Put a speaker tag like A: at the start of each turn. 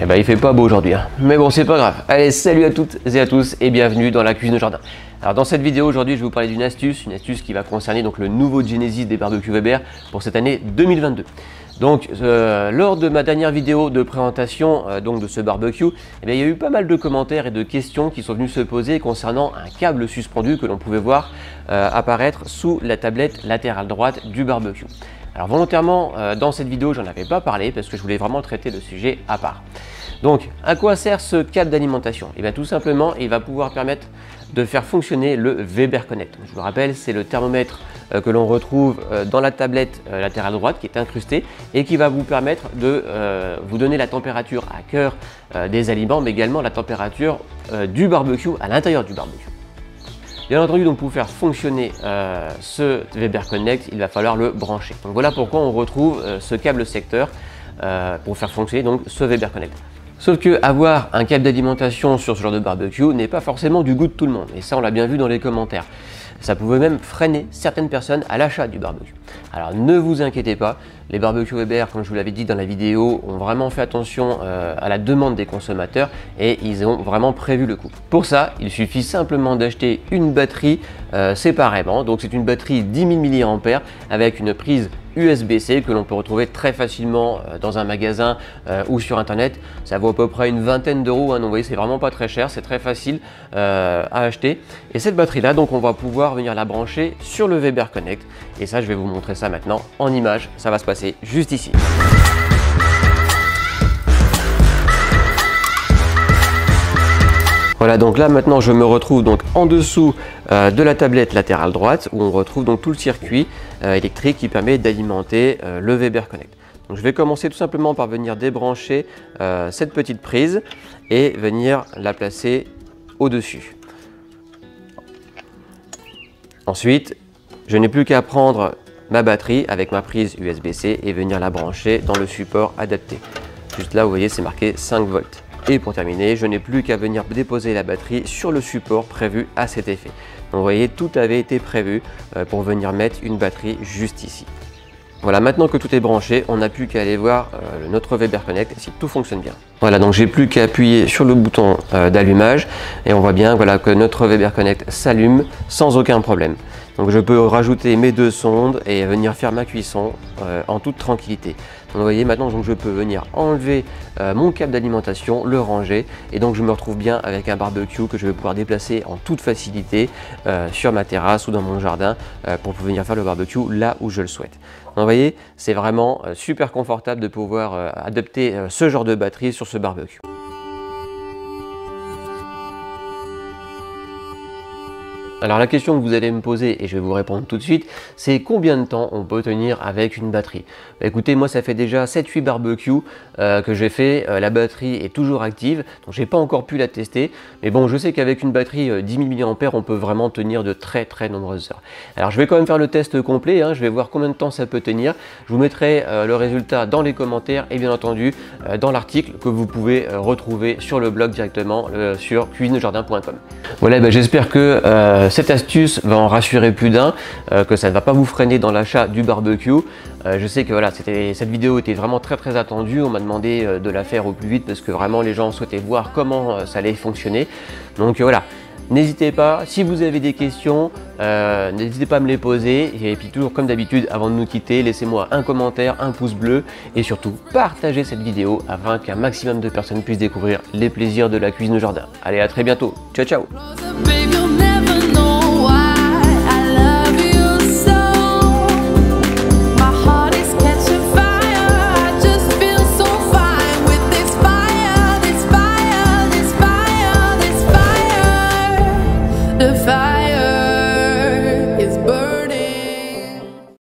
A: Eh ben il fait pas beau aujourd'hui, hein. Mais bon c'est pas grave. Allez, salut à toutes et à tous et bienvenue dans la cuisine au jardin. Alors dans cette vidéo aujourd'hui je vais vous parler d'une astuce qui va concerner donc le nouveau Genesis des barbecues Weber pour cette année 2022. Donc lors de ma dernière vidéo de présentation donc de ce barbecue, eh bien, il y a eu pas mal de commentaires et de questions qui sont venus se poser concernant un câble suspendu que l'on pouvait voir apparaître sous la tablette latérale droite du barbecue. Alors volontairement dans cette vidéo j'en avais pas parlé parce que je voulais vraiment traiter le sujet à part. Donc à quoi sert ce câble d'alimentation? Et bien tout simplement il va pouvoir permettre de faire fonctionner le Weber Connect. Je vous rappelle, c'est le thermomètre que l'on retrouve dans la tablette latérale droite qui est incrustée et qui va vous permettre de vous donner la température à cœur des aliments mais également la température du barbecue à l'intérieur du barbecue. Bien entendu, donc pour faire fonctionner ce Weber Connect, il va falloir le brancher. Donc voilà pourquoi on retrouve ce câble secteur pour faire fonctionner donc ce Weber Connect. Sauf que avoir un câble d'alimentation sur ce genre de barbecue n'est pas forcément du goût de tout le monde. Et ça, on l'a bien vu dans les commentaires. Ça pouvait même freiner certaines personnes à l'achat du barbecue. Alors ne vous inquiétez pas, les barbecues Weber, comme je vous l'avais dit dans la vidéo, ont vraiment fait attention à la demande des consommateurs et ils ont vraiment prévu le coup. Pour ça, il suffit simplement d'acheter une batterie séparément. Donc c'est une batterie 10 000 mAh avec une prise USB-C que l'on peut retrouver très facilement dans un magasin ou sur internet. Ça vaut à peu près une vingtaine d'euros, hein, donc vous voyez c'est vraiment pas très cher, c'est très facile à acheter. Et cette batterie là, donc on va pouvoir venir la brancher sur le Weber Connect. Et ça je vais vous montrer ça maintenant en image, ça va se passer juste ici. Voilà, donc là maintenant je me retrouve donc en dessous de la tablette latérale droite où on retrouve donc tout le circuit électrique qui permet d'alimenter le Weber Connect. Donc je vais commencer tout simplement par venir débrancher cette petite prise et venir la placer au-dessus. Ensuite, je n'ai plus qu'à prendre ma batterie avec ma prise USB-C et venir la brancher dans le support adapté. Juste là, vous voyez, c'est marqué 5 volts. Et pour terminer, je n'ai plus qu'à venir déposer la batterie sur le support prévu à cet effet. Donc vous voyez, tout avait été prévu pour venir mettre une batterie juste ici. Voilà, maintenant que tout est branché, on n'a plus qu'à aller voir notre Weber Connect si tout fonctionne bien. Voilà, donc j'ai plus qu'à appuyer sur le bouton d'allumage et on voit bien voilà, que notre Weber Connect s'allume sans aucun problème. Donc je peux rajouter mes 2 sondes et venir faire ma cuisson en toute tranquillité. Donc vous voyez maintenant donc je peux venir enlever mon câble d'alimentation, le ranger et donc je me retrouve bien avec un barbecue que je vais pouvoir déplacer en toute facilité sur ma terrasse ou dans mon jardin pour venir faire le barbecue là où je le souhaite. Donc vous voyez, c'est vraiment super confortable de pouvoir adopter ce genre de batterie sur ce barbecue. Alors la question que vous allez me poser, et je vais vous répondre tout de suite, c'est combien de temps on peut tenir avec une batterie? Bah, écoutez, moi ça fait déjà 7-8 barbecues que j'ai fait, la batterie est toujours active, donc j'ai pas encore pu la tester, mais bon je sais qu'avec une batterie 10 000 mAh on peut vraiment tenir de très nombreuses heures. Alors je vais quand même faire le test complet, hein, je vais voir combien de temps ça peut tenir, je vous mettrai le résultat dans les commentaires et bien entendu dans l'article que vous pouvez retrouver sur le blog directement sur cuisineaujardin.com. Voilà, bah, j'espère que cette astuce va en rassurer plus d'un, que ça ne va pas vous freiner dans l'achat du barbecue. Je sais que voilà, cette vidéo était vraiment très attendue, on m'a demandé de la faire au plus vite parce que vraiment les gens souhaitaient voir comment ça allait fonctionner. Donc voilà, n'hésitez pas, si vous avez des questions, n'hésitez pas à me les poser et puis toujours comme d'habitude avant de nous quitter, laissez-moi un commentaire, un pouce bleu et surtout partagez cette vidéo afin qu'un maximum de personnes puissent découvrir les plaisirs de la cuisine au jardin. Allez, à très bientôt, ciao ciao.